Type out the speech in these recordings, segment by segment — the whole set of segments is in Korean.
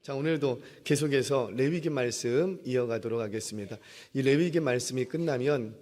자, 오늘도 계속해서 레위기 말씀 이어가도록 하겠습니다. 이 레위기 말씀이 끝나면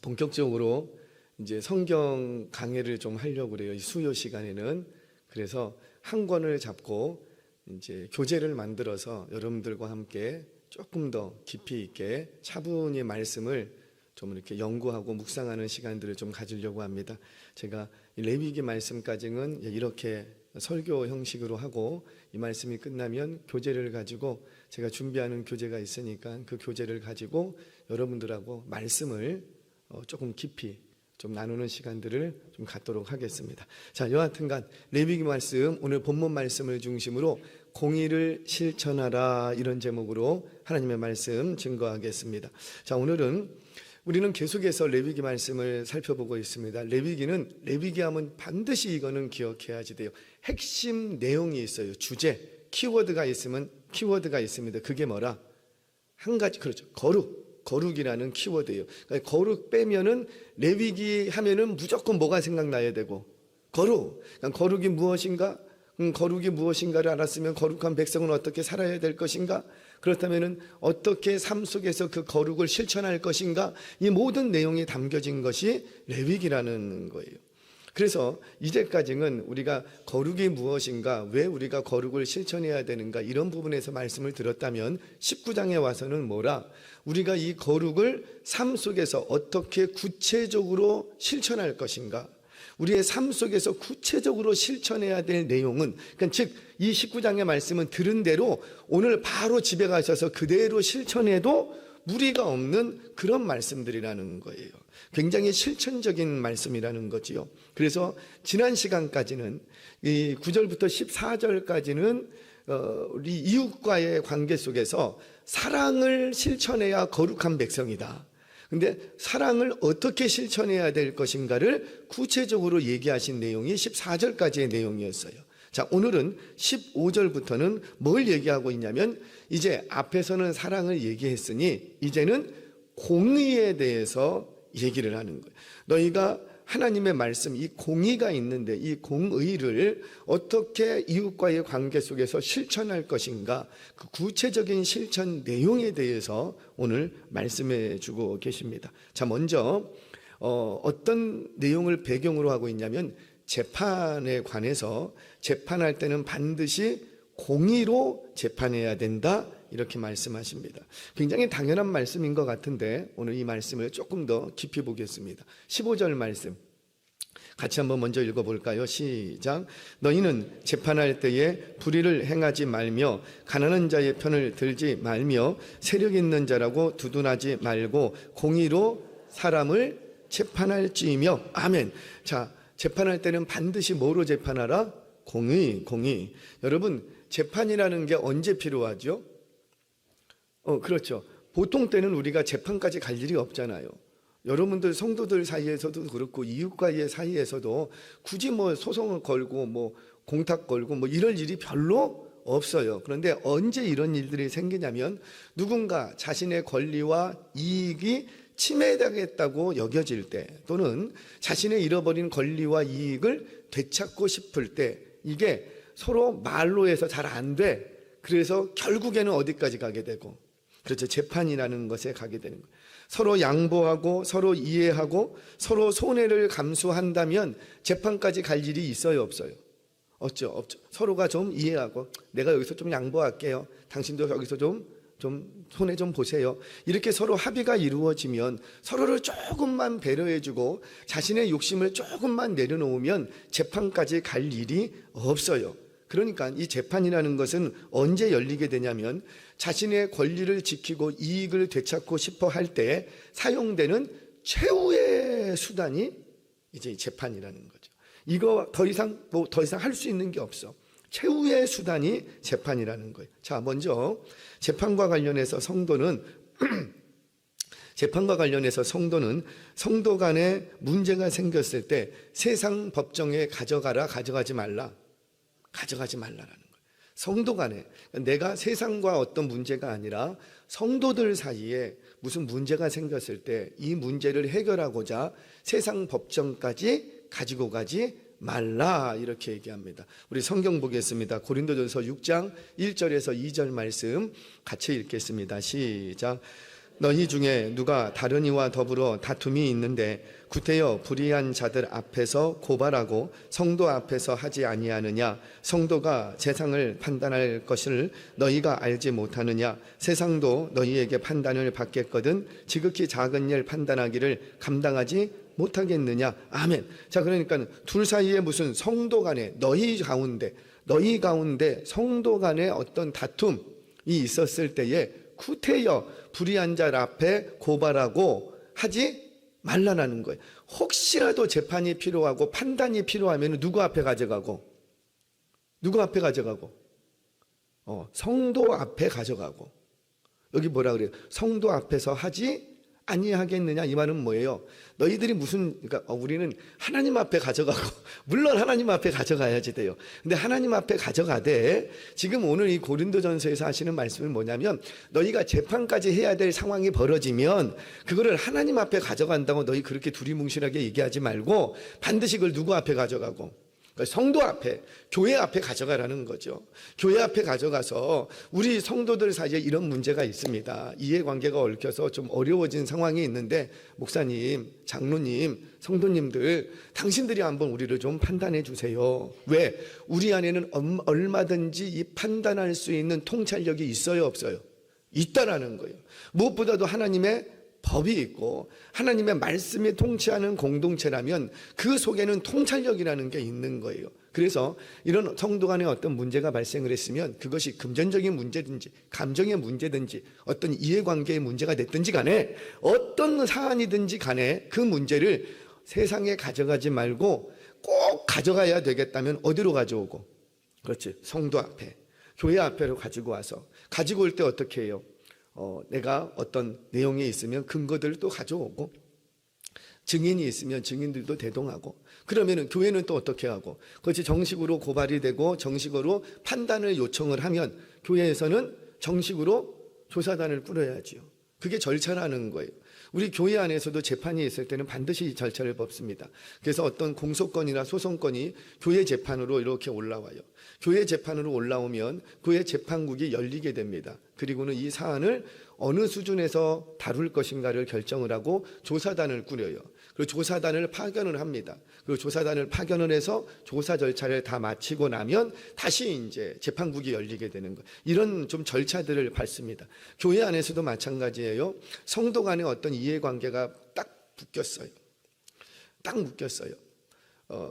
본격적으로 이제 성경 강해를 좀 하려고 그래요. 이 수요 시간에는. 그래서 한 권을 잡고 이제 교재를 만들어서 여러분들과 함께 조금 더 깊이 있게 차분히 말씀을 좀 이렇게 연구하고 묵상하는 시간들을 좀 가지려고 합니다. 제가 이 레위기 말씀까지는 이렇게 설교 형식으로 하고 이 말씀이 끝나면 교재를 가지고 제가 준비하는 교재가 있으니까 그 교재를 가지고 여러분들하고 말씀을 조금 깊이 좀 나누는 시간들을 좀 갖도록 하겠습니다. 자, 여하튼간 레위기 말씀, 오늘 본문 말씀을 중심으로 공의를 실천하라, 이런 제목으로 하나님의 말씀 증거하겠습니다. 자, 오늘은 우리는 계속해서 레위기 말씀을 살펴보고 있습니다. 레위기 하면 반드시 이거는 기억해야지 돼요. 핵심 내용이 있어요. 주제, 키워드가 있습니다. 그게 뭐라? 한 가지, 그렇죠. 거룩이라는 키워드예요. 그러니까 거룩 빼면은 레위기 하면은 무조건 뭐가 생각나야 되고, 거룩. 그러니까 거룩이 무엇인가를 알았으면 거룩한 백성은 어떻게 살아야 될 것인가? 그렇다면은 어떻게 삶 속에서 그 거룩을 실천할 것인가? 이 모든 내용이 담겨진 것이 레위기라는 거예요. 그래서 이제까지는 우리가 거룩이 무엇인가, 왜 우리가 거룩을 실천해야 되는가, 이런 부분에서 말씀을 들었다면 19장에 와서는 뭐라? 우리가 이 거룩을 삶 속에서 어떻게 구체적으로 실천할 것인가, 우리의 삶 속에서 구체적으로 실천해야 될 내용은, 그러니까 즉 이 19장의 말씀은 들은 대로 오늘 바로 집에 가셔서 그대로 실천해도 무리가 없는 그런 말씀들이라는 거예요. 굉장히 실천적인 말씀이라는 거지요. 그래서 지난 시간까지는 이 9절부터 14절까지는 우리 이웃과의 관계 속에서 사랑을 실천해야 거룩한 백성이다. 근데 사랑을 어떻게 실천해야 될 것인가를 구체적으로 얘기하신 내용이 14절까지의 내용이었어요. 자, 오늘은 15절부터는 뭘 얘기하고 있냐면, 이제 앞에서는 사랑을 얘기했으니 이제는 공의에 대해서 얘기를 하는 거예요. 너희가 하나님의 말씀, 이 공의가 있는데 이 공의를 어떻게 이웃과의 관계 속에서 실천할 것인가, 그 구체적인 실천 내용에 대해서 오늘 말씀해 주고 계십니다. 자, 먼저 어떤 내용을 배경으로 하고 있냐면, 재판에 관해서 재판할 때는 반드시 공의로 재판해야 된다, 이렇게 말씀하십니다. 굉장히 당연한 말씀인 것 같은데 오늘 이 말씀을 조금 더 깊이 보겠습니다. 15절 말씀 같이 한번 먼저 읽어볼까요? 시작. 너희는 재판할 때에 불의를 행하지 말며 가난한 자의 편을 들지 말며 세력 있는 자라고 두둔하지 말고 공의로 사람을 재판할지이며. 아멘. 자, 재판할 때는 반드시 뭐로 재판하라? 공의. 여러분, 재판이라는 게 언제 필요하죠? 그렇죠. 보통 때는 우리가 재판까지 갈 일이 없잖아요. 여러분들 성도들 사이에서도 그렇고 이웃과의 사이에서도 굳이 뭐 소송을 걸고 뭐 공탁 걸고 뭐 이럴 일이 별로 없어요. 그런데 언제 이런 일들이 생기냐면, 누군가 자신의 권리와 이익이 침해당했다고 여겨질 때, 또는 자신의 잃어버린 권리와 이익을 되찾고 싶을 때, 이게 서로 말로 해서 잘 안 돼. 그래서 결국에는 어디까지 가게 되고, 그렇죠, 재판이라는 것에 가게 되는 거예요. 서로 양보하고 서로 이해하고 서로 손해를 감수한다면 재판까지 갈 일이 있어요, 없어요? 없죠. 서로가 좀 이해하고, 내가 여기서 좀 양보할게요, 당신도 여기서 좀 손해 좀 보세요, 이렇게 서로 합의가 이루어지면, 서로를 조금만 배려해주고 자신의 욕심을 조금만 내려놓으면 재판까지 갈 일이 없어요. 그러니까 이 재판이라는 것은 언제 열리게 되냐면, 자신의 권리를 지키고 이익을 되찾고 싶어 할 때 사용되는 최후의 수단이 이제 재판이라는 거죠. 이거 더 이상 할 수 있는 게 없어. 최후의 수단이 재판이라는 거예요. 자, 먼저 재판과 관련해서 성도는 성도 간에 문제가 생겼을 때 세상 법정에 가져가지 말라라는 거예요. 성도 간에, 내가 세상과 어떤 문제가 아니라 성도들 사이에 무슨 문제가 생겼을 때 이 문제를 해결하고자 세상 법정까지 가지고 가지 말라 이렇게 얘기합니다. 우리 성경 보겠습니다. 고린도전서 6장 1절에서 2절 말씀 같이 읽겠습니다. 시작. 너희 중에 누가 다른 이와 더불어 다툼이 있는데 구태여 불의한 자들 앞에서 고발하고 성도 앞에서 하지 아니하느냐? 성도가 세상을 판단할 것을 너희가 알지 못하느냐? 세상도 너희에게 판단을 받겠거든 지극히 작은 일 판단하기를 감당하지 못하겠느냐? 아멘. 자, 그러니까 둘 사이에 무슨 성도 간에 너희 가운데 성도 간에 어떤 다툼이 있었을 때에 구태여 불의한 자 앞에 고발하고 하지 말라는 거예요. 혹시라도 재판이 필요하고 판단이 필요하면 누구 앞에 가져가고? 성도 앞에 가져가고. 여기 뭐라 그래요? 성도 앞에서 하지 아니하겠느냐? 이 말은 뭐예요? 너희들이 그러니까 우리는 하나님 앞에 가져가고, 물론 하나님 앞에 가져가야지 돼요. 근데 하나님 앞에 가져가되, 지금 오늘 이 고린도전서에서 하시는 말씀은 뭐냐면, 너희가 재판까지 해야 될 상황이 벌어지면, 그거를 하나님 앞에 가져간다고 너희 그렇게 두리뭉실하게 얘기하지 말고, 반드시 그걸 누구 앞에 가져가고, 성도 앞에, 교회 앞에 가져가라는 거죠. 교회 앞에 가져가서 우리 성도들 사이에 이런 문제가 있습니다. 이해관계가 얽혀서 좀 어려워진 상황이 있는데 목사님, 장로님, 성도님들 당신들이 한번 우리를 좀 판단해 주세요. 왜? 우리 안에는 얼마든지 이 판단할 수 있는 통찰력이 있어요, 없어요? 있다라는 거예요. 무엇보다도 하나님의 법이 있고 하나님의 말씀이 통치하는 공동체라면 그 속에는 통찰력이라는 게 있는 거예요. 그래서 이런 성도 간에 어떤 문제가 발생을 했으면 그것이 금전적인 문제든지 감정의 문제든지 어떤 이해관계의 문제가 됐든지 간에 어떤 사안이든지 간에 그 문제를 세상에 가져가지 말고 꼭 가져가야 되겠다면 어디로 가져오고? 그렇지, 성도 앞에, 교회 앞에로 가지고 와서, 가지고 올 때 어떻게 해요? 내가 어떤 내용이 있으면 근거들을 또 가져오고, 증인이 있으면 증인들도 대동하고, 그러면은 교회는 또 어떻게 하고, 그것이 정식으로 고발이 되고 정식으로 판단을 요청을 하면 교회에서는 정식으로 조사단을 꾸려야지요. 그게 절차라는 거예요. 우리 교회 안에서도 재판이 있을 때는 반드시 절차를 밟습니다. 그래서 어떤 공소권이나 소송권이 교회 재판으로 이렇게 올라와요. 교회 재판으로 올라오면 교회 재판국이 열리게 됩니다. 그리고는 이 사안을 어느 수준에서 다룰 것인가를 결정을 하고 조사단을 꾸려요. 그리고 조사단을 파견을 합니다. 그리고 조사단을 파견을 해서 조사 절차를 다 마치고 나면 다시 이제 재판국이 열리게 되는 거예요. 이런 좀 절차들을 밟습니다. 교회 안에서도 마찬가지예요. 성도 간의 어떤 이해관계가 딱 묶였어요.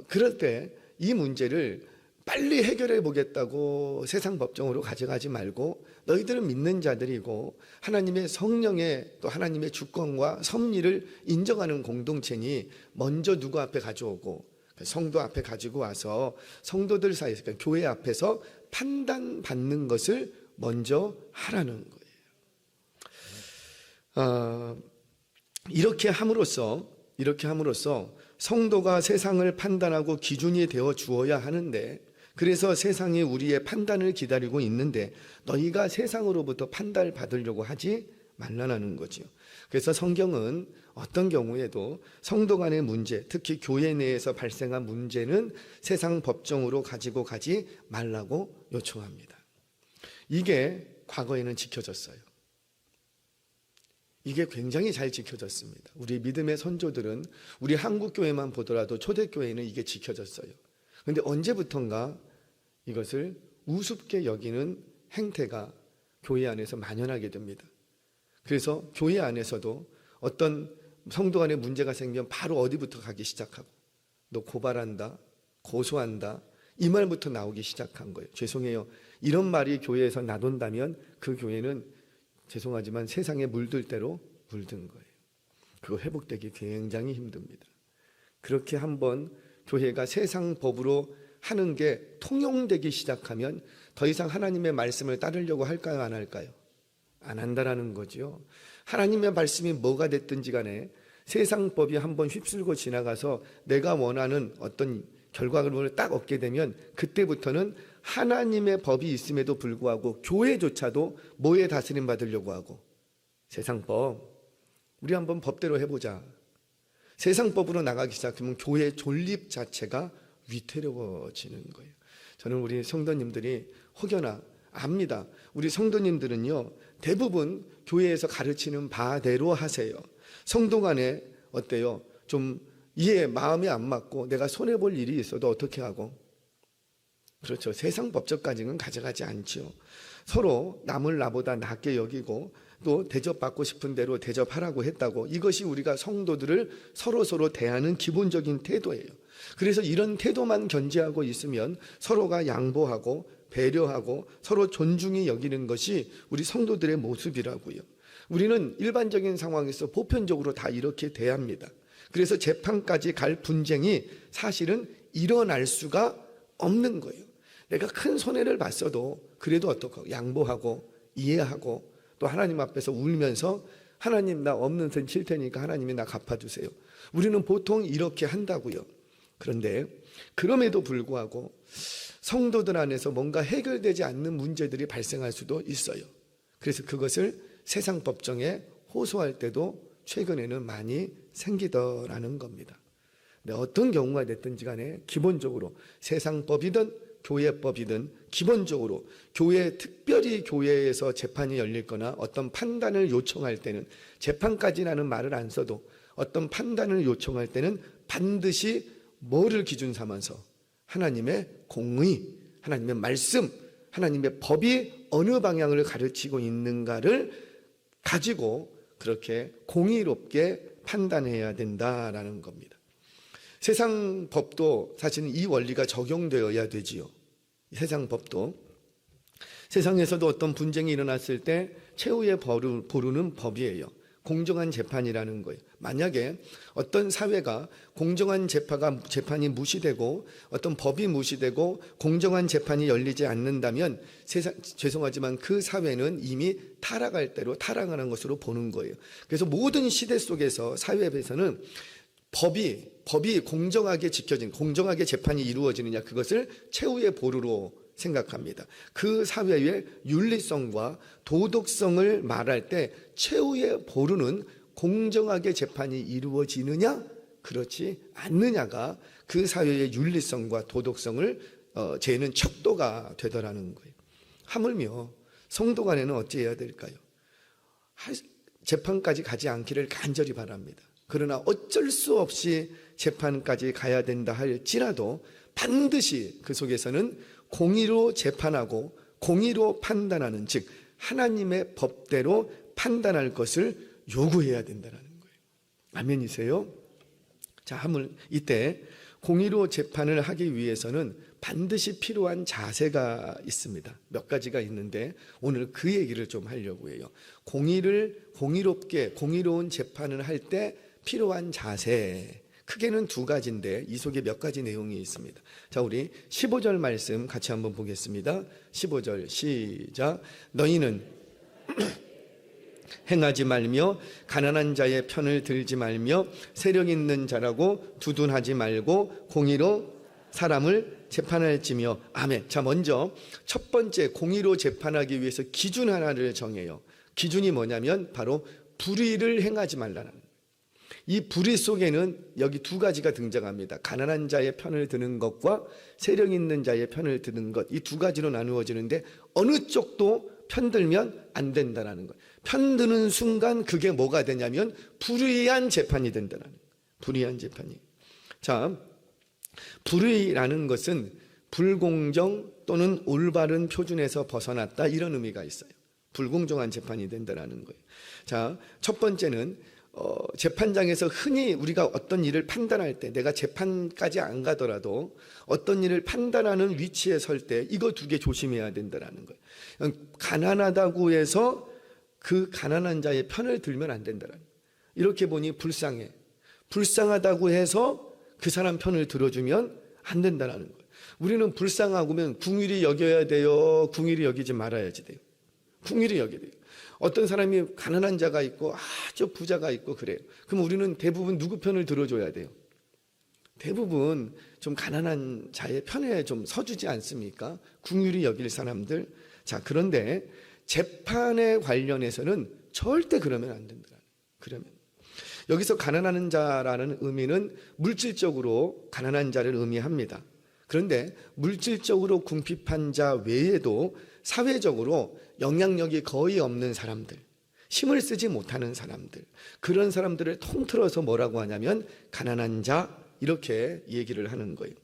그럴 때 이 문제를 빨리 해결해 보겠다고 세상 법정으로 가져가지 말고, 너희들은 믿는 자들이고 하나님의 성령의 또 하나님의 주권과 섭리를 인정하는 공동체니 먼저 누구 앞에 가져오고 성도 앞에 가지고 와서 성도들 사이에서, 그러니까 교회 앞에서 판단받는 것을 먼저 하라는 거예요. 이렇게 함으로써 성도가 세상을 판단하고 기준이 되어 주어야 하는데, 그래서 세상이 우리의 판단을 기다리고 있는데 너희가 세상으로부터 판단을 받으려고 하지 말라는 거죠. 그래서 성경은 어떤 경우에도 성도 간의 문제, 특히 교회 내에서 발생한 문제는 세상 법정으로 가지고 가지 말라고 요청합니다. 이게 과거에는 지켜졌어요. 이게 굉장히 잘 지켜졌습니다. 우리 믿음의 선조들은, 우리 한국교회만 보더라도 초대교회는 이게 지켜졌어요. 그런데 언제부턴가 이것을 우습게 여기는 행태가 교회 안에서 만연하게 됩니다. 그래서 교회 안에서도 어떤 성도 간에 문제가 생기면 바로 어디부터 가기 시작하고, 너 고발한다, 고소한다, 이 말부터 나오기 시작한 거예요. 죄송해요. 이런 말이 교회에서 나돈다면 그 교회는 죄송하지만 세상에 물들 대로 물든 거예요. 그거 회복되기 굉장히 힘듭니다. 그렇게 한번 교회가 세상 법으로 하는 게 통용되기 시작하면 더 이상 하나님의 말씀을 따르려고 할까요, 안 할까요? 안 한다라는 거죠. 하나님의 말씀이 뭐가 됐든지 간에 세상 법이 한번 휩쓸고 지나가서 내가 원하는 어떤 결과물을 딱 얻게 되면 그때부터는 하나님의 법이 있음에도 불구하고 교회조차도 뭐에 다스림 받으려고 하고, 세상 법, 우리 한번 법대로 해보자. 세상 법으로 나가기 시작하면 교회 존립 자체가 위태로워지는 거예요. 저는 우리 성도님들이 혹여나 압니다. 우리 성도님들은요, 대부분 교회에서 가르치는 바대로 하세요. 성도 간에 어때요? 좀 이해 마음이 안 맞고 내가 손해볼 일이 있어도 어떻게 하고? 그렇죠. 세상 법적까지는 가져가지 않죠. 서로 남을 나보다 낮게 여기고 또 대접받고 싶은 대로 대접하라고 했다고, 이것이 우리가 성도들을 서로 대하는 기본적인 태도예요. 그래서 이런 태도만 견지하고 있으면 서로가 양보하고 배려하고 서로 존중히 여기는 것이 우리 성도들의 모습이라고요. 우리는 일반적인 상황에서 보편적으로 다 이렇게 대합니다. 그래서 재판까지 갈 분쟁이 사실은 일어날 수가 없는 거예요. 내가 큰 손해를 봤어도 그래도 어떡하고 양보하고 이해하고 또 하나님 앞에서 울면서 하나님 나 없는 돈 칠 테니까 하나님이 나 갚아주세요. 우리는 보통 이렇게 한다고요. 그런데 그럼에도 불구하고 성도들 안에서 뭔가 해결되지 않는 문제들이 발생할 수도 있어요. 그래서 그것을 세상 법정에 호소할 때도 최근에는 많이 생기더라는 겁니다. 근데 어떤 경우가 됐든지 간에 기본적으로 세상법이든 교회법이든 기본적으로 특별히 교회에서 재판이 열릴 거나 어떤 판단을 요청할 때는, 재판까지라는 말을 안 써도 어떤 판단을 요청할 때는 반드시 뭐를 기준 삼아서 하나님의 공의, 하나님의 말씀, 하나님의 법이 어느 방향을 가르치고 있는가를 가지고 그렇게 공의롭게 판단해야 된다라는 겁니다. 세상 법도 사실은 이 원리가 적용되어야 되지요. 세상 법도 세상에서도 어떤 분쟁이 일어났을 때 최후의 보루는 법이에요. 공정한 재판이라는 거예요. 만약에 어떤 사회가 공정한 재판이 무시되고 어떤 법이 무시되고 공정한 재판이 열리지 않는다면 죄송하지만 그 사회는 이미 타락할 대로 타락하는 것으로 보는 거예요. 그래서 모든 시대 속에서 사회에서는 법이 공정하게 공정하게 재판이 이루어지느냐, 그것을 최후의 보루로 생각합니다. 그 사회의 윤리성과 도덕성을 말할 때 최후의 보루는 공정하게 재판이 이루어지느냐 그렇지 않느냐가 그 사회의 윤리성과 도덕성을 재는 척도가 되더라는 거예요. 하물며 성도 간에는 어찌해야 될까요? 재판까지 가지 않기를 간절히 바랍니다. 그러나 어쩔 수 없이 재판까지 가야 된다 할지라도 반드시 그 속에서는 공의로 재판하고 공의로 판단하는, 즉 하나님의 법대로 판단할 것을 요구해야 된다는 거예요. 아멘이세요? 자, 이때 공의로 재판을 하기 위해서는 반드시 필요한 자세가 있습니다. 몇 가지가 있는데 오늘 그 얘기를 좀 하려고 해요. 공의롭게 공의로운 재판을 할 때 필요한 자세, 크게는 두 가지인데 이 속에 몇 가지 내용이 있습니다. 자, 우리 15절 말씀 같이 한번 보겠습니다. 15절 시작. 너희는 행하지 말며 가난한 자의 편을 들지 말며 세력 있는 자라고 두둔하지 말고 공의로 사람을 재판할지며. 아멘. 자, 먼저 첫 번째 공의로 재판하기 위해서 기준 하나를 정해요. 기준이 뭐냐면 바로 불의를 행하지 말라는. 이 불의 속에는 여기 두 가지가 등장합니다. 가난한 자의 편을 드는 것과 세력 있는 자의 편을 드는 것, 이 두 가지로 나누어지는데 어느 쪽도 편들면 안 된다는 거예요. 편드는 순간 그게 뭐가 되냐면 불의한 재판이 된다는 거예요. 불의한 재판이. 자, 불의라는 것은 불공정 또는 올바른 표준에서 벗어났다, 이런 의미가 있어요. 불공정한 재판이 된다는 거예요. 자, 첫 번째는 재판장에서 흔히 우리가 어떤 일을 판단할 때, 내가 재판까지 안 가더라도 어떤 일을 판단하는 위치에 설 때 이거 두 개 조심해야 된다는 거예요. 가난하다고 해서 그 가난한 자의 편을 들면 안 된다는 거예요. 이렇게 보니 불쌍하다고 해서 그 사람 편을 들어주면 안 된다는 거예요. 우리는 불쌍하고면 궁일이 여겨야 돼요, 궁일이 여기지 말아야지 돼요? 궁일이 여겨야 돼요. 어떤 사람이 가난한 자가 있고 아주 부자가 있고 그래요. 그럼 우리는 대부분 누구 편을 들어줘야 돼요? 대부분 좀 가난한 자의 편에 좀 서주지 않습니까? 궁휼히 여길 사람들. 자, 그런데 재판에 관련해서는 절대 그러면 안 된다. 그러면 여기서 가난한 자라는 의미는 물질적으로 가난한 자를 의미합니다. 그런데 물질적으로 궁핍한 자 외에도 사회적으로 영향력이 거의 없는 사람들, 힘을 쓰지 못하는 사람들, 그런 사람들을 통틀어서 뭐라고 하냐면 가난한 자, 이렇게 얘기를 하는 거예요.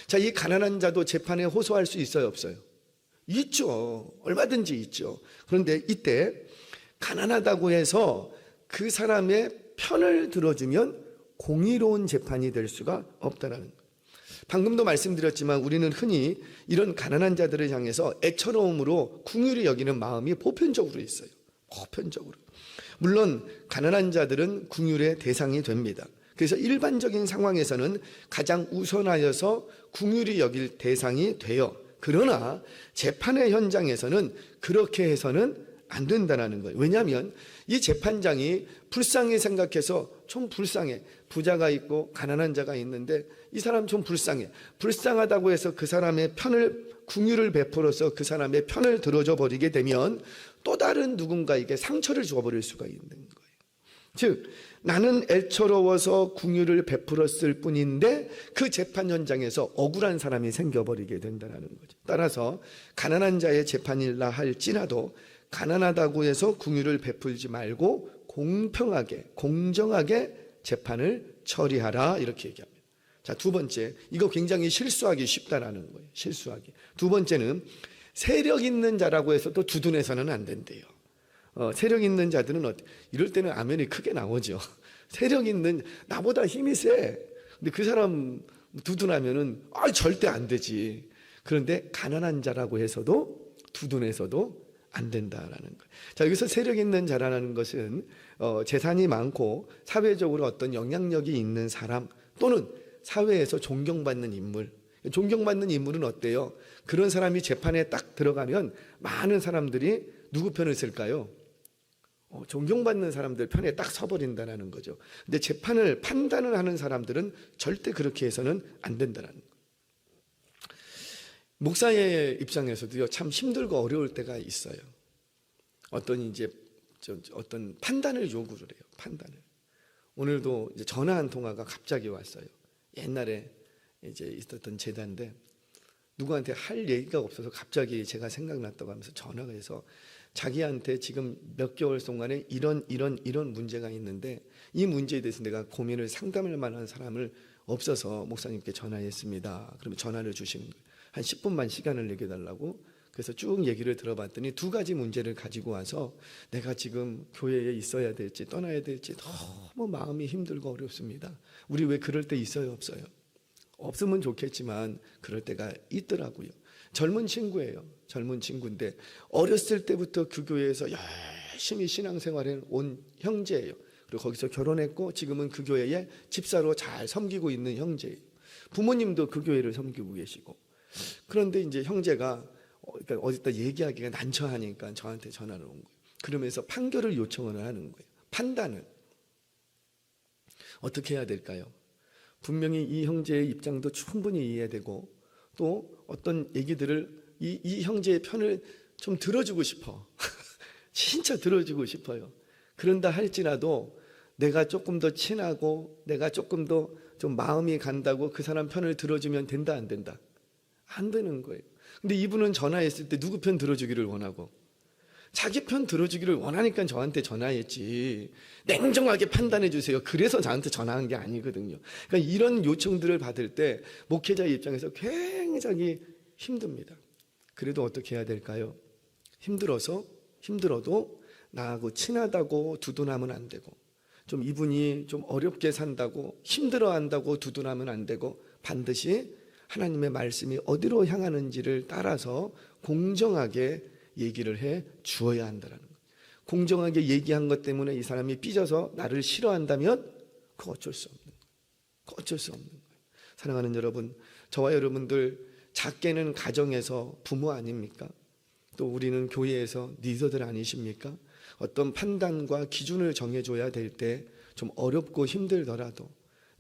자, 이 가난한 자도 재판에 호소할 수 있어요, 없어요? 있죠. 얼마든지 있죠. 그런데 이때 가난하다고 해서 그 사람의 편을 들어주면 공의로운 재판이 될 수가 없다는 거예요. 방금도 말씀드렸지만 우리는 흔히 이런 가난한 자들을 향해서 애처로움으로 긍휼히 여기는 마음이 보편적으로 있어요. 보편적으로. 물론 가난한 자들은 긍휼의 대상이 됩니다. 그래서 일반적인 상황에서는 가장 우선하여서 긍휼히 여길 대상이 돼요. 그러나 재판의 현장에서는 그렇게 해서는 안 된다는 거예요. 왜냐하면 이 재판장이 불쌍히 생각해서 좀 불쌍해. 부자가 있고 가난한 자가 있는데 이 사람 좀 불쌍해. 불쌍하다고 해서 그 사람의 편을, 긍휼을 베풀어서 그 사람의 편을 들어줘 버리게 되면 또 다른 누군가에게 상처를 줘버릴 수가 있는 거예요. 즉 나는 애처로워서 긍휼을 베풀었을 뿐인데 그 재판 현장에서 억울한 사람이 생겨버리게 된다는 거죠. 따라서 가난한 자의 재판이라 할지라도 가난하다고 해서 긍휼을 베풀지 말고 공평하게, 공정하게 재판을 처리하라, 이렇게 얘기합니다. 자, 두 번째, 이거 굉장히 실수하기 쉽다라는 거예요. 실수하기. 두 번째는 세력 있는 자라고 해서 또 두둔해서는 안 된대요. 세력 있는 자들은 이럴 때는 아멘이 크게 나오죠. 세력 있는, 나보다 힘이 세. 근데 그 사람 두둔하면은 절대 안 되지. 그런데 가난한 자라고 해서도 두둔해서도 안 된다라는 거예요. 자, 여기서 세력 있는 자라는 것은 재산이 많고 사회적으로 어떤 영향력이 있는 사람 또는 사회에서 존경받는 인물. 존경받는 인물은 어때요? 그런 사람이 재판에 딱 들어가면 많은 사람들이 누구 편을 쓸까요? 존경받는 사람들 편에 딱 서버린다는 거죠. 근데 재판을 판단을 하는 사람들은 절대 그렇게 해서는 안 된다는 거예요. 목사의 입장에서도요, 참 힘들고 어려울 때가 있어요. 어떤 판단을 요구를 해요. 판단을. 오늘도 이제 전화 한 통화가 갑자기 왔어요. 옛날에 이제 있었던 제자인데 누구한테 할 얘기가 없어서 갑자기 제가 생각났다고 하면서 전화가 해서 자기한테 지금 몇 개월 동안에 이런 문제가 있는데 이 문제에 대해서 내가 고민을 상담할 만한 사람을 없어서 목사님께 전화했습니다. 그러면 전화를 주시는 거예요. 한 10분만 시간을 내겨달라고. 그래서 쭉 얘기를 들어봤더니 두 가지 문제를 가지고 와서 내가 지금 교회에 있어야 될지 떠나야 될지 너무 마음이 힘들고 어렵습니다. 우리 왜 그럴 때 있어요, 없어요? 없으면 좋겠지만 그럴 때가 있더라고요. 젊은 친구예요. 젊은 친구인데 어렸을 때부터 그 교회에서 열심히 신앙생활해 온 형제예요. 그리고 거기서 결혼했고 지금은 그 교회에 집사로 잘 섬기고 있는 형제예요. 부모님도 그 교회를 섬기고 계시고. 그런데 이제 형제가 그러니까 어디다 얘기하기가 난처하니까 저한테 전화를 온 거예요. 그러면서 판결을 요청을 하는 거예요. 판단을. 어떻게 해야 될까요? 분명히 이 형제의 입장도 충분히 이해되고 또 어떤 얘기들을 이 형제의 편을 좀 들어주고 싶어. 진짜 들어주고 싶어요. 그런다 할지라도 내가 조금 더 친하고 내가 조금 더 좀 마음이 간다고 그 사람 편을 들어주면 된다, 안 된다? 안 되는 거예요. 근데 이분은 전화했을 때 누구 편 들어주기를 원하고 자기 편 들어주기를 원하니까 저한테 전화했지 냉정하게 판단해 주세요. 그래서 저한테 전화한 게 아니거든요. 그러니까 이런 요청들을 받을 때 목회자의 입장에서 굉장히 힘듭니다. 그래도 어떻게 해야 될까요? 힘들어도 나하고 친하다고 두둔하면 안 되고 좀 이분이 좀 어렵게 산다고 힘들어한다고 두둔하면 안 되고 반드시 하나님의 말씀이 어디로 향하는지를 따라서 공정하게 얘기를 해 주어야 한다는 거예요. 공정하게 얘기한 것 때문에 이 사람이 삐져서 나를 싫어한다면 그거 어쩔 수 없는 거예요. 그거 어쩔 수 없는 거예요. 사랑하는 여러분, 저와 여러분들 작게는 가정에서 부모 아닙니까? 또 우리는 교회에서 리더들 아니십니까? 어떤 판단과 기준을 정해줘야 될 때 좀 어렵고 힘들더라도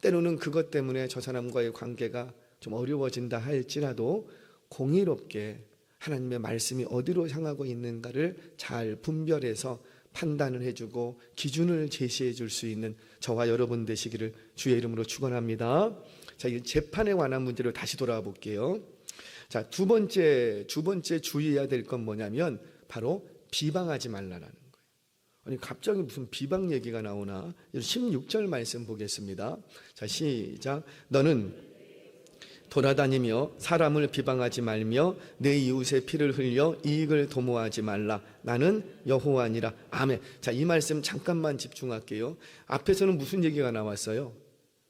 때로는 그것 때문에 저 사람과의 관계가 좀 어려워진다 할지라도 공의롭게 하나님의 말씀이 어디로 향하고 있는가를 잘 분별해서 판단을 해주고 기준을 제시해 줄 수 있는 저와 여러분 되시기를 주의 이름으로 축원합니다. 자, 이 재판에 관한 문제로 다시 돌아와 볼게요. 자, 두 번째 주의해야 될 건 뭐냐면 바로 비방하지 말라라는 거예요. 아니 갑자기 무슨 비방 얘기가 나오나? 16절 말씀 보겠습니다. 자, 시작. 너는 돌아다니며 사람을 비방하지 말며 내 이웃의 피를 흘려 이익을 도모하지 말라. 나는 여호와니라. 아멘. 자, 이 말씀 잠깐만 집중할게요. 앞에서는 무슨 얘기가 나왔어요?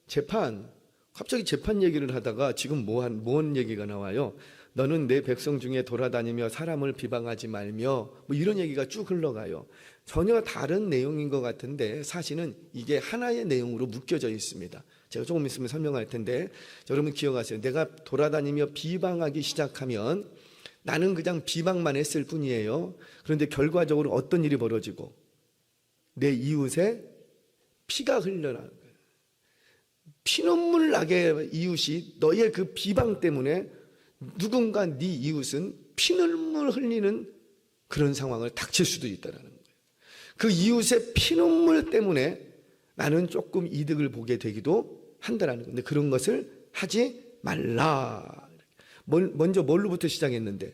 재판. 갑자기 재판 얘기를 하다가 지금 뭔 얘기가 나와요? 너는 내 백성 중에 돌아다니며 사람을 비방하지 말며 뭐 이런 얘기가 쭉 흘러가요. 전혀 다른 내용인 것 같은데 사실은 이게 하나의 내용으로 묶여져 있습니다. 제가 조금 있으면 설명할 텐데 여러분 기억하세요. 내가 돌아다니며 비방하기 시작하면 나는 그냥 비방만 했을 뿐이에요. 그런데 결과적으로 어떤 일이 벌어지고 내 이웃의 피가 흘러나는 거예요. 피눈물 나게 이웃이 너의 그 비방 때문에 누군가 네 이웃은 피눈물 흘리는 그런 상황을 닥칠 수도 있다는 거예요. 그 이웃의 피눈물 때문에 나는 조금 이득을 보게 되기도 한다라는 건데 그런 것을 하지 말라. 먼저 뭘로부터 시작했는데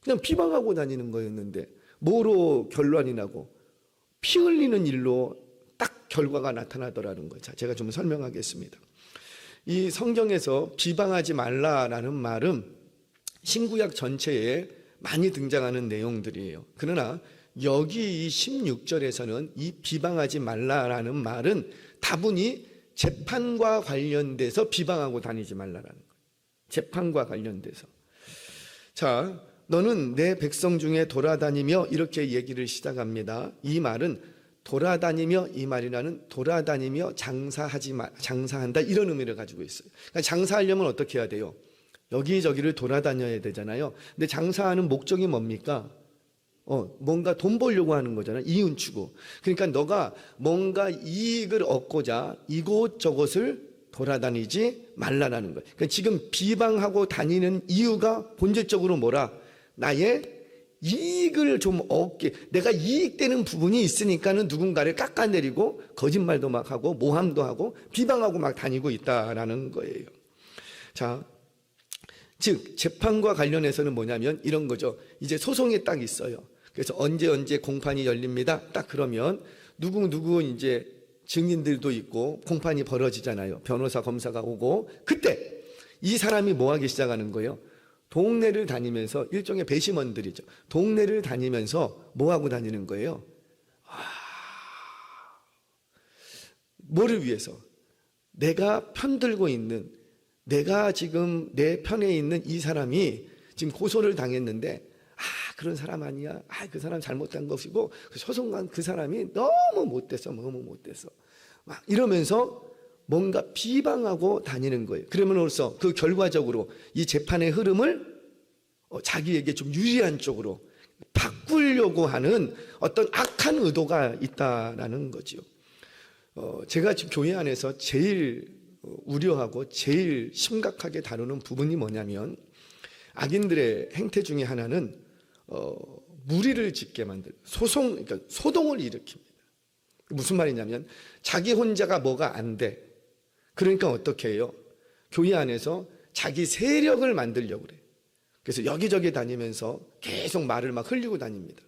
그냥 비방하고 다니는 거였는데 뭐로 결론이 나고 피 흘리는 일로 딱 결과가 나타나더라는 거예요. 자, 제가 좀 설명하겠습니다. 이 성경에서 비방하지 말라라는 말은 신구약 전체에 많이 등장하는 내용들이에요. 그러나 여기 이 16절에서는 이 비방하지 말라라는 말은 다분히 재판과 관련돼서 비방하고 다니지 말라라는 거예요. 재판과 관련돼서. 자, 너는 내 백성 중에 돌아다니며 이렇게 얘기를 시작합니다. 이 말은 돌아다니며 이 말이라는 돌아다니며 장사한다 이런 의미를 가지고 있어요. 그러니까 장사하려면 어떻게 해야 돼요? 여기저기를 돌아다녀야 되잖아요. 근데 장사하는 목적이 뭡니까? 뭔가 돈 벌려고 하는 거잖아요. 이윤 추구. 그러니까 너가 뭔가 이익을 얻고자 이곳저곳을 돌아다니지 말라라는 거예요. 그러니까 지금 비방하고 다니는 이유가 본질적으로 뭐라? 나의 이익을 좀 얻게, 내가 이익되는 부분이 있으니까는 누군가를 깎아내리고 거짓말도 막 하고 모함도 하고 비방하고 막 다니고 있다라는 거예요. 자, 즉 재판과 관련해서는 뭐냐면 이런 거죠. 이제 소송이 딱 있어요. 그래서 언제 공판이 열립니다. 딱 그러면 누구 이제 증인들도 있고 공판이 벌어지잖아요. 변호사, 검사가 오고 그때 이 사람이 뭐 하기 시작하는 거예요? 동네를 다니면서 일종의 배심원들이죠. 동네를 다니면서 뭐 하고 다니는 거예요? 뭐를 위해서? 내가 편들고 있는, 내가 지금 내 편에 있는 이 사람이 지금 고소를 당했는데 그런 사람 아니야. 그 사람 잘못한 것이고 소송관 그 사람이 너무 못됐어. 막 이러면서 뭔가 비방하고 다니는 거예요. 그러면으로써 그 결과적으로 이 재판의 흐름을 자기에게 좀 유리한 쪽으로 바꾸려고 하는 어떤 악한 의도가 있다라는 거죠. 제가 지금 교회 안에서 제일 우려하고 제일 심각하게 다루는 부분이 뭐냐면 악인들의 행태 중에 하나는 무리를 짓게 만들 그러니까 소동을 일으킵니다. 무슨 말이냐면 자기 혼자가 뭐가 안 돼. 그러니까 어떻게 해요? 교회 안에서 자기 세력을 만들려고 그래요. 그래서 여기저기 다니면서 계속 말을 막 흘리고 다닙니다.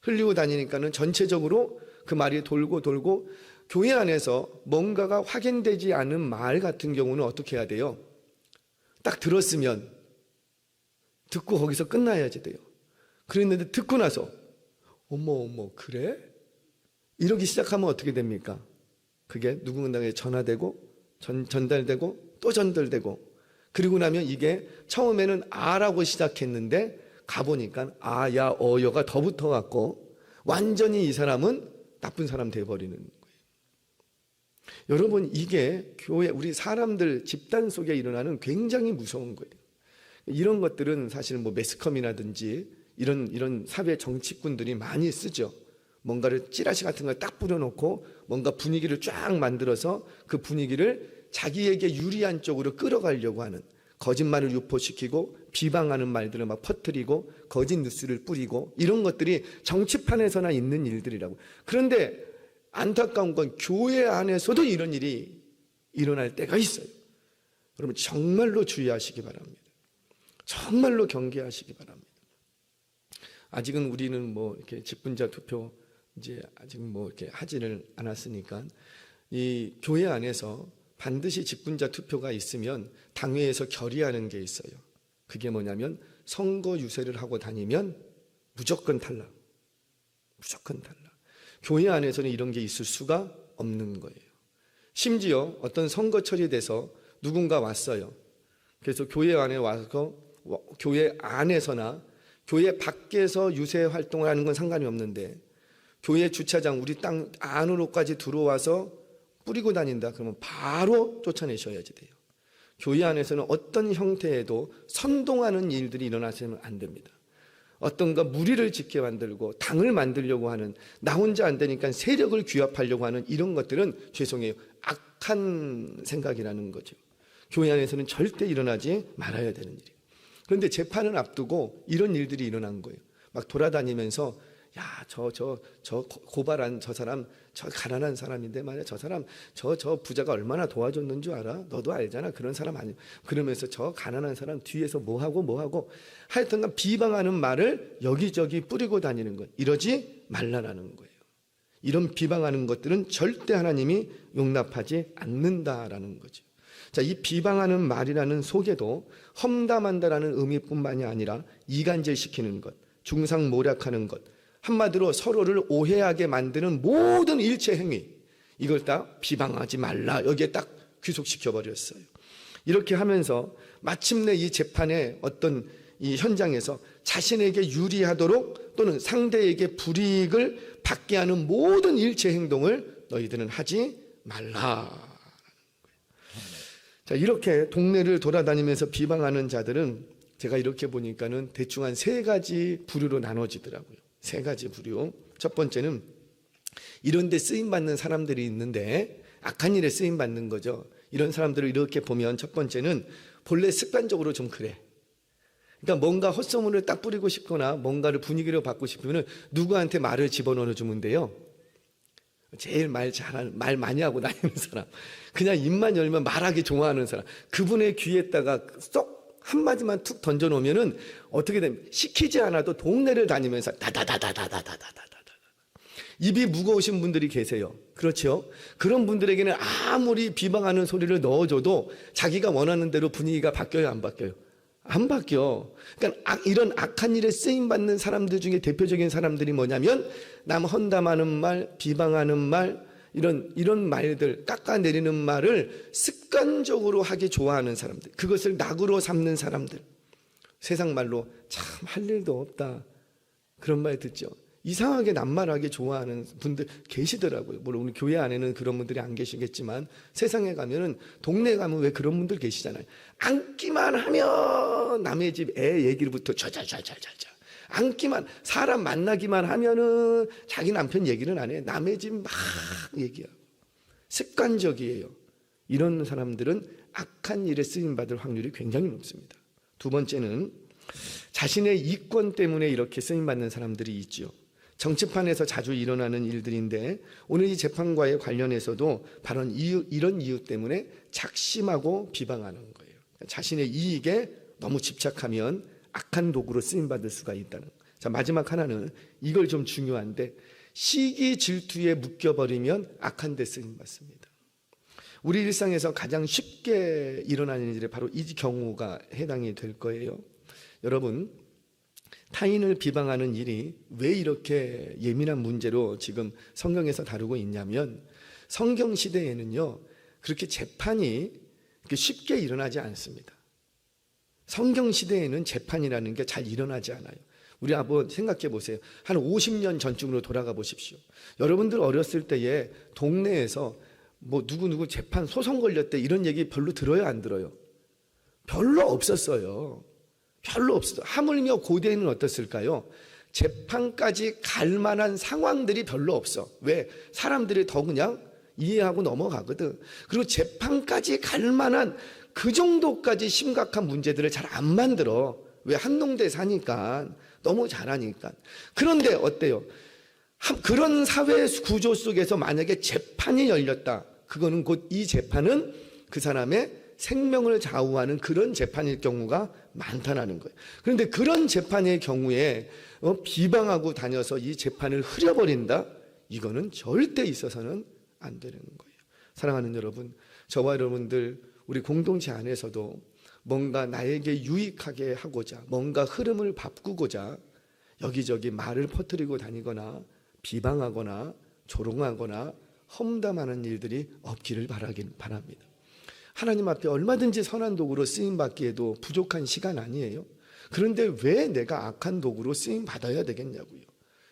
흘리고 다니니까는 전체적으로 그 말이 돌고 교회 안에서 뭔가가 확인되지 않은 말 같은 경우는 어떻게 해야 돼요? 딱 들었으면 듣고 거기서 끝나야지 돼요. 그랬는데 듣고 나서 어머 그래? 이러기 시작하면 어떻게 됩니까? 그게 누군가에게 전화되고 전달되고 또 전달되고 그리고 나면 이게 처음에는 아라고 시작했는데 가보니까 아야 어여가 더 붙어갖고 완전히 이 사람은 나쁜 사람 돼버리는 거예요. 여러분 이게 교회 우리 사람들 집단 속에 일어나는 굉장히 무서운 거예요. 이런 것들은 사실은 뭐 매스컴이라든지 이런 사회 정치꾼들이 많이 쓰죠. 뭔가를 찌라시 같은 걸 딱 뿌려놓고 뭔가 분위기를 쫙 만들어서 그 분위기를 자기에게 유리한 쪽으로 끌어가려고 하는 거짓말을 유포시키고 비방하는 말들을 막 퍼뜨리고 거짓 뉴스를 뿌리고 이런 것들이 정치판에서나 있는 일들이라고. 그런데 안타까운 건 교회 안에서도 이런 일이 일어날 때가 있어요. 여러분 정말로 주의하시기 바랍니다. 정말로 경계하시기 바랍니다. 아직은 우리는 뭐 이렇게 직분자 투표 이제 아직 뭐 이렇게 하지를 않았으니까 이 교회 안에서 반드시 직분자 투표가 있으면 당회에서 결의하는 게 있어요. 그게 뭐냐면 선거 유세를 하고 다니면 무조건 탈락. 무조건 탈락. 교회 안에서는 이런 게 있을 수가 없는 거예요. 심지어 어떤 선거철이 돼서 누군가 왔어요. 그래서 교회 안에 와서 교회 안에서나 교회 밖에서 유세 활동을 하는 건 상관이 없는데 교회 주차장 우리 땅 안으로까지 들어와서 뿌리고 다닌다 그러면 바로 쫓아내셔야지 돼요. 교회 안에서는 어떤 형태에도 선동하는 일들이 일어나서는 안 됩니다. 어떤가 무리를 짓게 만들고 당을 만들려고 하는 나 혼자 안 되니까 세력을 규합하려고 하는 이런 것들은 죄송해요. 악한 생각이라는 거죠. 교회 안에서는 절대 일어나지 말아야 되는 일이에요. 그런데 재판을 앞두고 이런 일들이 일어난 거예요. 막 돌아다니면서 야, 저 고발한 저 사람, 저 가난한 사람인데 말이야. 저 사람, 저 부자가 얼마나 도와줬는 줄 알아? 너도 알잖아. 그런 사람 아니야. 그러면서 저 가난한 사람 뒤에서 뭐 하고 하여튼간 비방하는 말을 여기저기 뿌리고 다니는 것. 이러지 말라라는 거예요. 이런 비방하는 것들은 절대 하나님이 용납하지 않는다라는 거죠. 자, 이 비방하는 말이라는 속에도 험담한다라는 의미뿐만이 아니라 이간질시키는 것, 중상모략하는 것, 한마디로 서로를 오해하게 만드는 모든 일체 행위, 이걸 딱 비방하지 말라 여기에 딱 귀속시켜 버렸어요. 이렇게 하면서 마침내 이 재판의 어떤 이 현장에서 자신에게 유리하도록 또는 상대에게 불이익을 받게 하는 모든 일체 행동을 너희들은 하지 말라. 자, 이렇게 동네를 돌아다니면서 비방하는 자들은 제가 이렇게 보니까는 대충 한 3가지 부류로 나눠지더라고요. 3가지 부류. 첫 번째는 이런 데 쓰임받는 사람들이 있는데 악한 일에 쓰임받는 거죠. 이런 사람들을 이렇게 보면 첫 번째는 본래 습관적으로 좀 그래. 그러니까 뭔가 헛소문을 딱 뿌리고 싶거나 뭔가를 분위기를 바꾸고 싶으면 누구한테 말을 집어넣어 주면 돼요. 제일 말 많이 하고 다니는 사람, 그냥 입만 열면 말하기 좋아하는 사람, 그분의 귀에다가 쏙 한마디만 툭 던져놓으면은 어떻게 되면 시키지 않아도 동네를 다니면서 다다다다다다다다다다 입이 무거우신 분들이 계세요. 그렇죠? 그런 분들에게는 아무리 비방하는 소리를 넣어줘도 자기가 원하는 대로 분위기가 바뀌어요, 안 바뀌어요? 안 바뀌어. 그러니까 이런 악한 일에 쓰임받는 사람들 중에 대표적인 사람들이 뭐냐면 남 험담하는 말, 비방하는 말, 이런 말들, 깎아내리는 말을 습관적으로 하기 좋아하는 사람들, 그것을 낙으로 삼는 사람들. 세상 말로 참 할 일도 없다, 그런 말 듣죠. 이상하게 낱말하기 좋아하는 분들 계시더라고요. 물론 우리 교회 안에는 그런 분들이 안 계시겠지만 세상에 가면은, 동네에 가면 왜 그런 분들 계시잖아요. 앉기만 하면 남의 집 애 얘기부터 좌좌좌좌좌좌, 앉기만, 사람 만나기만 하면은 자기 남편 얘기는 안 해. 남의 집 막 얘기하고. 습관적이에요. 이런 사람들은 악한 일에 쓰임받을 확률이 굉장히 높습니다. 두 번째는 자신의 이권 때문에 이렇게 쓰임받는 사람들이 있죠. 정치판에서 자주 일어나는 일들인데 오늘 이 재판과의 관련해서도 바로 이런 이유 때문에 작심하고 비방하는 거예요. 자신의 이익에 너무 집착하면 악한 도구로 쓰임받을 수가 있다는 거예요. 자, 마지막 하나는 이걸 좀 중요한데, 시기 질투에 묶여버리면 악한 데 쓰임받습니다. 우리 일상에서 가장 쉽게 일어나는 일이 바로 이 경우가 해당이 될 거예요. 여러분, 타인을 비방하는 일이 왜 이렇게 예민한 문제로 지금 성경에서 다루고 있냐면, 성경 시대에는요 그렇게 재판이 쉽게 일어나지 않습니다. 성경 시대에는 재판이라는 게 잘 일어나지 않아요. 우리 한번 생각해 보세요. 한 50년 전쯤으로 돌아가 보십시오. 여러분들 어렸을 때에 동네에서 뭐 누구 재판 소송 걸렸대 이런 얘기 별로 들어요, 안 들어요? 별로 없었어요. 별로 없었어요. 하물며 고대에는 어땠을까요? 재판까지 갈 만한 상황들이 별로 없어. 왜? 사람들이 더 그냥 이해하고 넘어가거든. 그리고 재판까지 갈 만한 그 정도까지 심각한 문제들을 잘 안 만들어. 왜? 한농대 사니까, 너무 잘하니까. 그런데 어때요? 그런 사회 구조 속에서 만약에 재판이 열렸다, 그거는 곧 이 재판은 그 사람의 생명을 좌우하는 그런 재판일 경우가 많다는 거예요. 그런데 그런 재판의 경우에 비방하고 다녀서 이 재판을 흐려버린다? 이거는 절대 있어서는 안 되는 거예요. 사랑하는 여러분, 저와 여러분들 우리 공동체 안에서도 뭔가 나에게 유익하게 하고자, 뭔가 흐름을 바꾸고자 여기저기 말을 퍼뜨리고 다니거나 비방하거나 조롱하거나 험담하는 일들이 없기를 바랍니다. 하나님 앞에 얼마든지 선한 도구로 쓰임받기에도 부족한 시간 아니에요? 그런데 왜 내가 악한 도구로 쓰임받아야 되겠냐고요.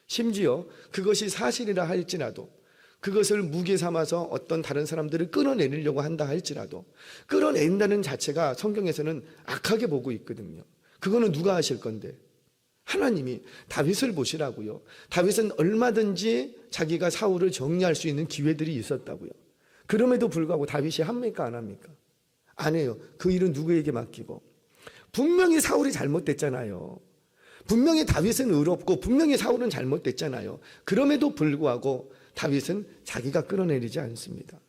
심지어 그것이 사실이라 할지라도, 그것을 무기 삼아서 어떤 다른 사람들을 끌어내리려고 한다 할지라도, 끌어낸다는 자체가 성경에서는 악하게 보고 있거든요. 그거는 누가 하실 건데? 하나님이. 다윗을 보시라고요. 다윗은 얼마든지 자기가 사울을 정리할 수 있는 기회들이 있었다고요. 그럼에도 불구하고 다윗이 합니까 안 합니까? 안 해요. 그 일은 누구에게 맡기고? 분명히 사울이 잘못됐잖아요. 분명히 다윗은 의롭고 분명히 사울은 잘못됐잖아요. 그럼에도 불구하고 다윗은 자기가 끌어내리지 않습니다.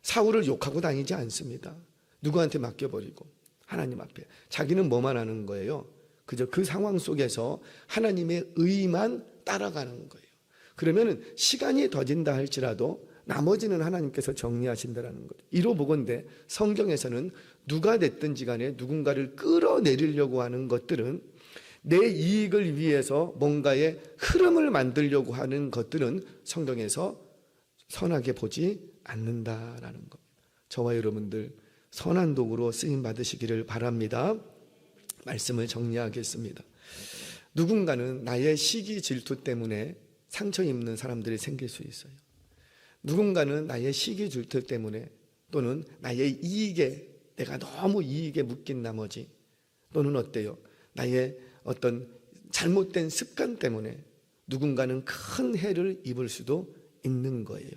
사울을 욕하고 다니지 않습니다. 누구한테 맡겨버리고 하나님 앞에. 자기는 뭐만 하는 거예요? 그저 그 상황 속에서 하나님의 의만 따라가는 거예요. 그러면 시간이 더진다 할지라도 나머지는 하나님께서 정리하신다는 거죠. 이로 보건대 성경에서는 누가 됐든지 간에 누군가를 끌어내리려고 하는 것들은, 내 이익을 위해서 뭔가의 흐름을 만들려고 하는 것들은 성경에서 선하게 보지 않는다라는 겁니다. 저와 여러분들 선한 도구로 쓰임 받으시기를 바랍니다. 말씀을 정리하겠습니다. 누군가는 나의 시기 질투 때문에 상처 입는 사람들이 생길 수 있어요. 누군가는 나의 시기 질투 때문에, 또는 나의 이익에, 내가 너무 이익에 묶인 나머지, 또는 어때요? 나의 어떤 잘못된 습관 때문에 누군가는 큰 해를 입을 수도 있는 거예요.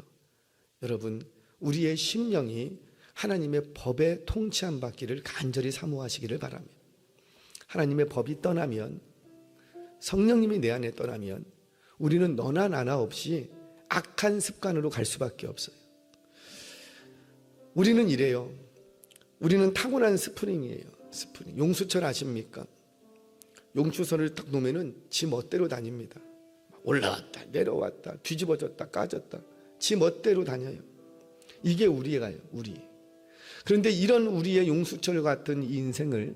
여러분, 우리의 심령이 하나님의 법에 통치함 받기를 간절히 사모하시기를 바랍니다. 하나님의 법이 떠나면, 성령님이 내 안에 떠나면 우리는 너나 나나 없이 악한 습관으로 갈 수밖에 없어요. 우리는 이래요. 우리는 타고난 스프링이에요. 스프링. 용수철 아십니까? 용수철을 딱 놓으면은 지 멋대로 다닙니다. 올라왔다 내려왔다 뒤집어졌다 까졌다 지 멋대로 다녀요. 이게 우리가요, 우리. 그런데 이런 우리의 용수철 같은 인생을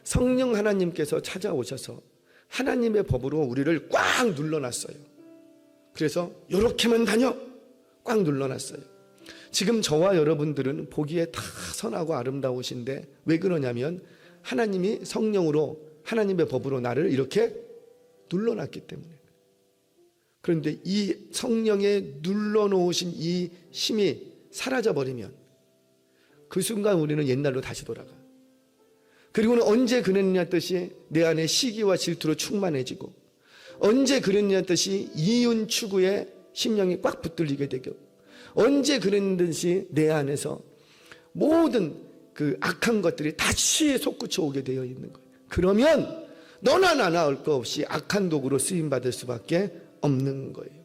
성령 하나님께서 찾아오셔서 하나님의 법으로 우리를 꽉 눌러놨어요. 그래서 이렇게만 다녀 꽉 눌러놨어요. 지금 저와 여러분들은 보기에 다 선하고 아름다우신데 왜 그러냐면 하나님이 성령으로 하나님의 법으로 나를 이렇게 눌러놨기 때문에. 그런데 이 성령에 눌러놓으신 이 힘이 사라져버리면 그 순간 우리는 옛날로 다시 돌아가. 그리고는 언제 그랬냐 뜻이 내 안에 시기와 질투로 충만해지고, 언제 그랬냐 뜻이 이윤 추구에 심령이 꽉 붙들리게 되고, 언제 그랬는지 내 안에서 모든 그 악한 것들이 다시 솟구쳐 오게 되어 있는 거예요. 그러면 너나 나나 할 거 없이 악한 도구로 쓰임받을 수밖에 없는 거예요.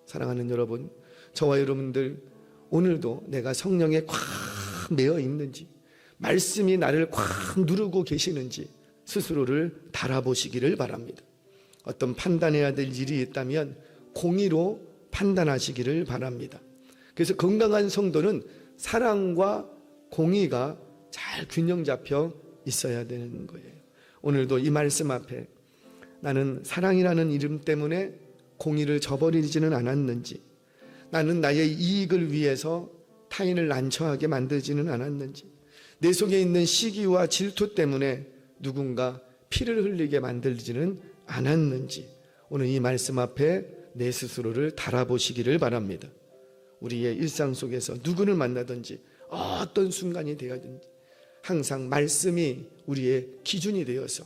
사랑하는 여러분, 저와 여러분들 오늘도 내가 성령에 꽉 매어 있는지, 말씀이 나를 꽉 누르고 계시는지 스스로를 달아보시기를 바랍니다. 어떤 판단해야 될 일이 있다면 공의로 판단하시기를 바랍니다. 그래서 건강한 성도는 사랑과 공의가 잘 균형 잡혀 있어야 되는 거예요. 오늘도 이 말씀 앞에 나는 사랑이라는 이름 때문에 공의를 저버리지는 않았는지, 나는 나의 이익을 위해서 타인을 난처하게 만들지는 않았는지, 내 속에 있는 시기와 질투 때문에 누군가 피를 흘리게 만들지는 않았는지, 오늘 이 말씀 앞에 내 스스로를 달아보시기를 바랍니다. 우리의 일상 속에서 누구를 만나든지 어떤 순간이 되어든지 항상 말씀이 우리의 기준이 되어서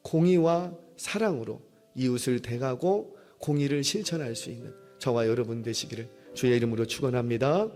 공의와 사랑으로 이웃을 대하고 공의를 실천할 수 있는 저와 여러분 되시기를 주의 이름으로 축원합니다.